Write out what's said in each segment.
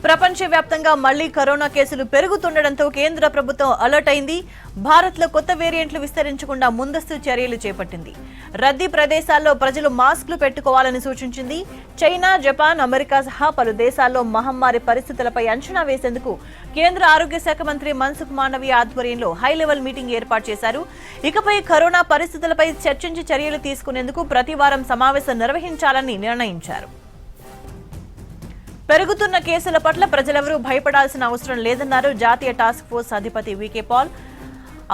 ప్రపంచవ్యాప్తంగా మళ్లీ కరోనా కేసులు పెరుగుతుండడంతో కేంద్ర ప్రభుత్వం అలర్ట్ అయింది. భారత్లో కొత్త వేరియంట్లు విస్తరించకుండా ముందస్తు చర్యలు చేపట్టింది. రద్దీ ప్రదేశాల్లో ప్రజలు మాస్కులు పెట్టుకోవాలని సూచించింది. చైనా, జపాన్, అమెరికా సహా పలు దేశాల్లో మహమ్మారి పరిస్థితులపై అంచనా వేసేందుకు కేంద్ర ఆరోగ్య శాఖ మంత్రి మన్సుఖ్ మాండవీయ ఆధ్వర్యంలో హై లెవెల్ మీటింగ్ ఏర్పాటు చేశారు. ఇకపై కరోనా పరిస్థితులపై చర్చించి చర్యలు తీసుకునేందుకు ప్రతి వారం సమావేశం నిర్వహించాలని నిర్ణయించారు. పెరుగుతున్న కేసుల పట్ల ప్రజలెవరూ భయపడాల్సిన అవసరం లేదన్నారు జాతీయ టాస్క్ ఫోర్స్ అధిపతి వికే పాల్.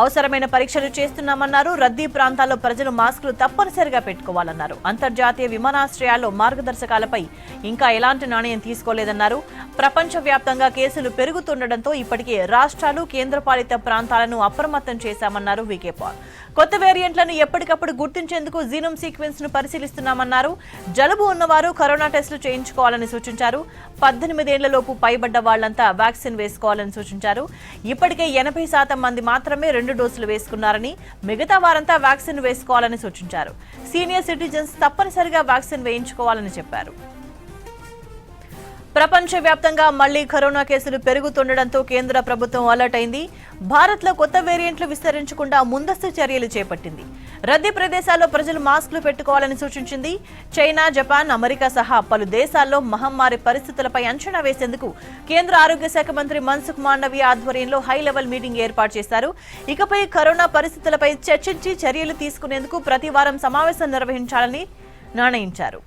అవసరమైన పరీక్షలు చేస్తున్నామన్నారు. రద్దీ ప్రాంతాల్లో ప్రజలు మాస్కులు తప్పనిసరిగా పెట్టుకోవాలన్నారు. అంతర్జాతీయ విమానాశ్రయాల్లో మార్గదర్శకాలపై ఇంకా ఎలాంటి నిర్ణయం తీసుకోలేదన్నారు. ప్రపంచవ్యాప్తంగా కేసులు పెరుగుతుండటంతో ఇప్పటికే రాష్ట్రాలు, కేంద్రపాలిత ప్రాంతాలను అప్రమత్తం చేశామన్నారు వికే పాల్. కొత్త వేరియంట్లను ఎప్పటికప్పుడు గుర్తించేందుకు జీనోమ్ సీక్వెన్స్ ను పరిశీలిస్తున్నామన్నారు. జలుబు ఉన్నవారు కరోనా టెస్టులు చేయించుకోవాలని సూచించారు. 18 ఏళ్లలోపు పైబడ్డ వాళ్లంతా వ్యాక్సిన్ వేసుకోవాలని సూచించారు. ఇప్పటికే 80% మంది మాత్రమే 2 డోసులు వేసుకున్నారని, మిగతా వారంతా వ్యాక్సిన్ వేసుకోవాలని సూచించారు. సీనియర్ సిటిజన్స్ తప్పనిసరిగా వ్యాక్సిన్ వేయించుకోవాలని చెప్పారు. ప్రపంచవ్యాప్తంగా మళ్లీ కరోనా కేసులు పెరుగుతుండటంతో కేంద్ర ప్రభుత్వం అలర్ట్ అయింది. భారత్లో కొత్త వేరియంట్లు విస్తరించకుండా ముందస్తు చర్యలు చేపట్టింది. రద్దీ ప్రదేశాల్లో ప్రజలు మాస్కులు పెట్టుకోవాలని సూచించింది. చైనా, జపాన్, అమెరికా సహా పలు దేశాల్లో మహమ్మారి పరిస్థితులపై అంచనా వేసేందుకు కేంద్ర ఆరోగ్య శాఖ మంత్రి మన్సుఖ్ మాండవీయ ఆధ్వర్యంలో హై లెవెల్ మీటింగ్ ఏర్పాటు చేశారు. ఇకపై కరోనా పరిస్థితులపై చర్చించి చర్యలు తీసుకునేందుకు ప్రతి వారం సమావేశం నిర్వహించాలని నిర్ణయించారు.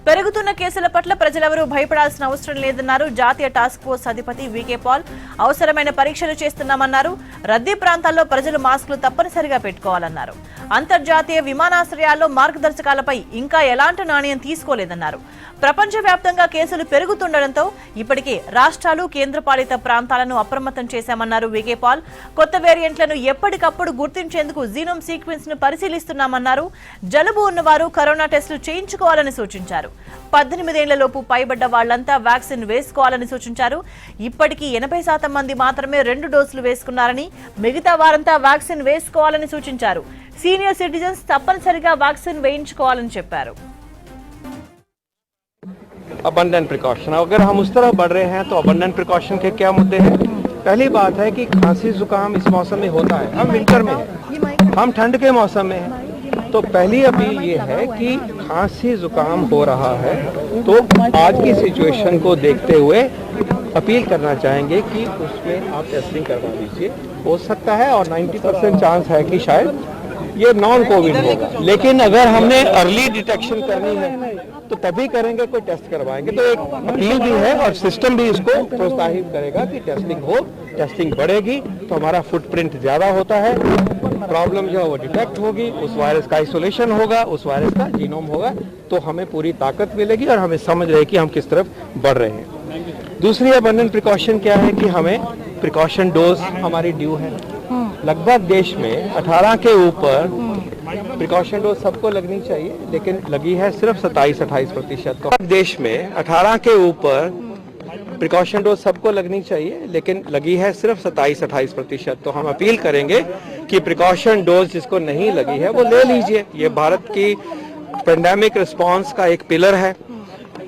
పెరుగుతున్న కేసుల పట్ల ప్రజలెవరూ భయపడాల్సిన అవసరం లేదన్నారు జాతీయ టాస్క్ ఫోర్స్ అధిపతి వికే పాల్. అవసరమైన పరీక్షలు చేస్తున్నామన్నారు. రద్దీ ప్రాంతాల్లో ప్రజలు మాస్కులు తప్పనిసరిగా పెట్టుకోవాలన్నారు. అంతర్జాతీయ విమానాశ్రయాల్లో మార్గదర్శకాలపై ఇంకా ఎలాంటి నిర్ణయం తీసుకోలేదన్నారు. ప్రపంచవ్యాప్తంగా కేసులు పెరుగుతుండటంతో ఇప్పటికే రాష్ట్రాలు, కేంద్రపాలిత ప్రాంతాలను అప్రమత్తం చేశామన్నారు వికే పాల్. కొత్త వేరియంట్లను ఎప్పటికప్పుడు గుర్తించేందుకు జీనోమ్ సీక్వెన్స్ ను పరిశీలిస్తున్నామన్నారు. జలుబు ఉన్నవారు కరోనా టెస్టులు చేయించుకోవాలని సూచించారు. 18 ఏళ్లలోపు పైబడ్డ వాళ్లంతా వ్యాక్సిన్ వేసుకోవాలని సూచించారు. ఇప్పటికీ 80% మంది మాత్రమే 2 డోసులు వేసుకున్నారని, మిగతా వారంతా వ్యాక్సిన్ వేసుకోవాలని సూచించారు. సీనియర్ సిటిజన్స్ తప్పనిసరిగా వ్యాక్సిన్ వేయించుకోవాలని చెప్పారు. अबंडेंट प्रिकॉशन, अगर हम उस तरह बढ़ रहे हैं तो अबंडेंट प्रिकॉशन के क्या मुद्दे हैं? पहली बात है कि खांसी जुकाम इस मौसम में होता है, हम विंटर में हैं, हम ठंड के मौसम में हैं, तो पहली अपील ये है कि खांसी जुकाम हो रहा है तो आज की सिचुएशन को देखते हुए अपील करना चाहेंगे कि उसमें आप टेस्टिंग करवा लीजिए. हो सकता है और 90% चांस है कि शायद ये नॉन कोविड होगा, लेकिन अगर हमने अर्ली डिटेक्शन करनी है तो तभी करेंगे, कोई टेस्ट करवाएंगे. तो एक अपील भी है और सिस्टम भी इसको प्रोत्साहित करेगा कि टेस्टिंग हो. टेस्टिंग बढ़ेगी तो हमारा फुटप्रिंट ज्यादा होता है, प्रॉब्लम जो है वो डिटेक्ट होगी, उस वायरस का आइसोलेशन होगा, उस वायरस का जीनोम होगा, तो हमें पूरी ताकत मिलेगी और हमें समझ रहे कि हम किस तरफ बढ़ रहे हैं. दूसरी अबंडेंट प्रिकॉशन क्या है कि हमें प्रिकॉशन डोज हमारी ड्यू है. लगभग देश में 18 के ऊपर प्रिकॉशन डोज सबको लगनी चाहिए, लेकिन लगी है सिर्फ 27-28%. तो देश में 18 के ऊपर प्रिकॉशन डोज सबको लगनी चाहिए, लेकिन लगी है सिर्फ 27-28%. तो हम अपील करेंगे कि प्रिकॉशन डोज जिसको नहीं लगी है वो ले लीजिए. ये भारत की पेंडेमिक रिस्पांस का एक पिलर है,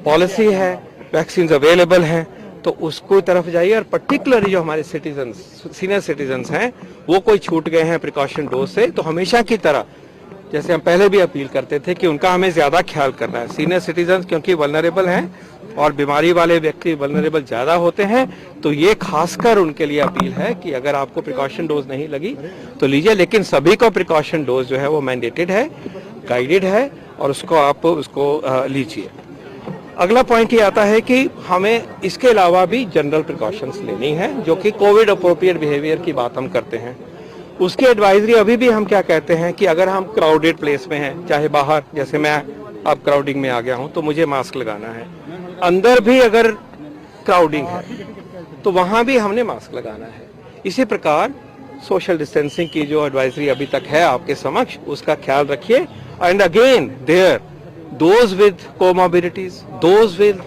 पॉलिसी है, वैक्सीन अवेलेबल हैं, तो उसको तरफ जाइए. और पर्टिकुलरली जो हमारे सिटीजन्स, सीनियर सिटीजन्स हैं, वो कोई छूट गए हैं प्रिकॉशन डोज से, तो हमेशा की तरह जैसे हम पहले भी अपील करते थे कि उनका हमें ज्यादा ख्याल करना है. सीनियर सिटीजन्स क्योंकि वल्नरेबल हैं और बीमारी वाले व्यक्ति वल्नरेबल ज्यादा होते हैं, तो ये खासकर उनके लिए अपील है कि अगर आपको प्रिकॉशन डोज नहीं लगी तो लीजिए, लेकिन सभी को प्रिकॉशन डोज जो है वो मैंडेटेड है, गाइडेड है, और उसको आप लीजिए. अगला पॉइंट ये आता है कि हमें इसके अलावा भी जनरल प्रिकॉशंस लेनी है, जो कि कोविड अप्रोप्रिएट बिहेवियर की बात हम करते हैं. उसकी एडवाइजरी अभी भी हम क्या कहते हैं कि अगर हम क्राउडेड प्लेस में हैं, चाहे बाहर, जैसे मैं अब क्राउडिंग में आ गया हूं तो मुझे मास्क लगाना है, अंदर भी अगर क्राउडिंग है तो वहां भी हमने मास्क लगाना है. इसी प्रकार सोशल डिस्टेंसिंग की जो एडवाइजरी अभी तक है आपके समक्ष, उसका ख्याल रखिए. And again there those with comorbidities, those with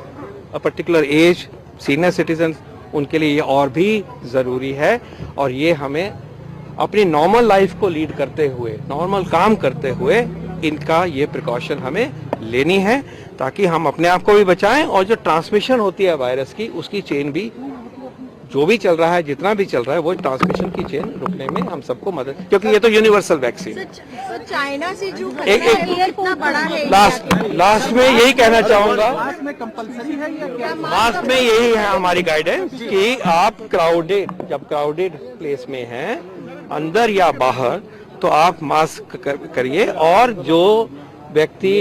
a particular age, senior citizens, उनके लिए ये और भी जरूरी है. और ये हमें अपनी नॉर्मल लाइफ को लीड करते हुए, नॉर्मल काम करते हुए इनका ये प्रिकॉशन हमें लेनी है ताकि हम अपने आप को भी बचाएं और जो ट्रांसमिशन होती है वायरस की उसकी चेन भी, जो भी चल रहा है, जितना भी चल रहा है, वो ट्रांसमिशन की चेन रुकने में हम सबको मदद, क्योंकि ये तो यूनिवर्सल वैक्सीन है। चाइना से जो एक कितना बड़ा है लास्ट में यही कहना चाहूंगा, मास्क में कंपलसरी है या क्या? मास्क में यही है हमारी गाइडेंस कि आप जब क्राउडेड प्लेस में हैं, अंदर या बाहर, तो आप मास्क करिए। और जो व्यक्ति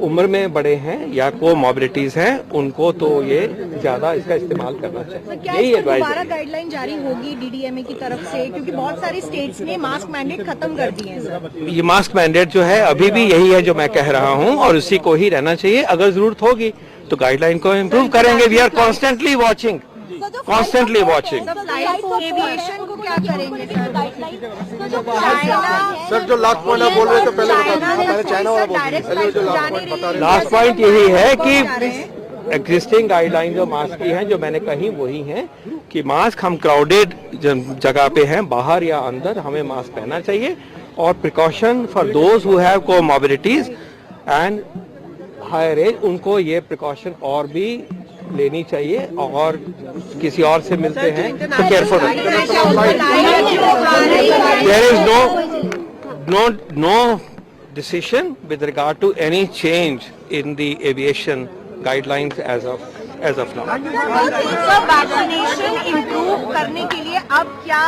उम्र में बड़े हैं या कोमॉर्बिडिटीज हैं, उनको तो ये ज्यादा इसका इस्तेमाल करना चाहिए। क्या यही इसका एडवाइस दोबारा है। गाइडलाइन जारी होगी डीडीएमए की तरफ से, क्योंकि बहुत सारे स्टेट्स ने मास्क मैंडेट खत्म कर दिए हैं सर। ये मास्क मैंडेट जो है अभी भी यही है जो मैं कह रहा हूं और उसी को ही रहना चाहिए। अगर जरूरत होगी तो गाइडलाइन को इम्प्रूव करेंगे। We are constantly watching. Aviation को क्या करेंगे सर जो लास्ट पॉइंट आप बोल रहे थे पहले पहले चाइना वाला बोल जो लास्ट पॉइंट बता रहे लास्ट पॉइंट यही है कि एग्जिस्टिंग गाइडलाइन जो मास्क की हैं, जो मैंने कही वही हैं कि मास्क हम क्राउडेड जगह पे हैं, बाहर या अंदर, हमें मास्क पहनना चाहिए। और precaution for those who have comorbidities and higher age, उनको ये प्रिकॉशन और भी लेनी चाहिए। और किसी और से मिलते हैं तो careful there is no decision with regard to any change in the aviation guidelines as of now. Vaccination improve करने के लिए अब क्या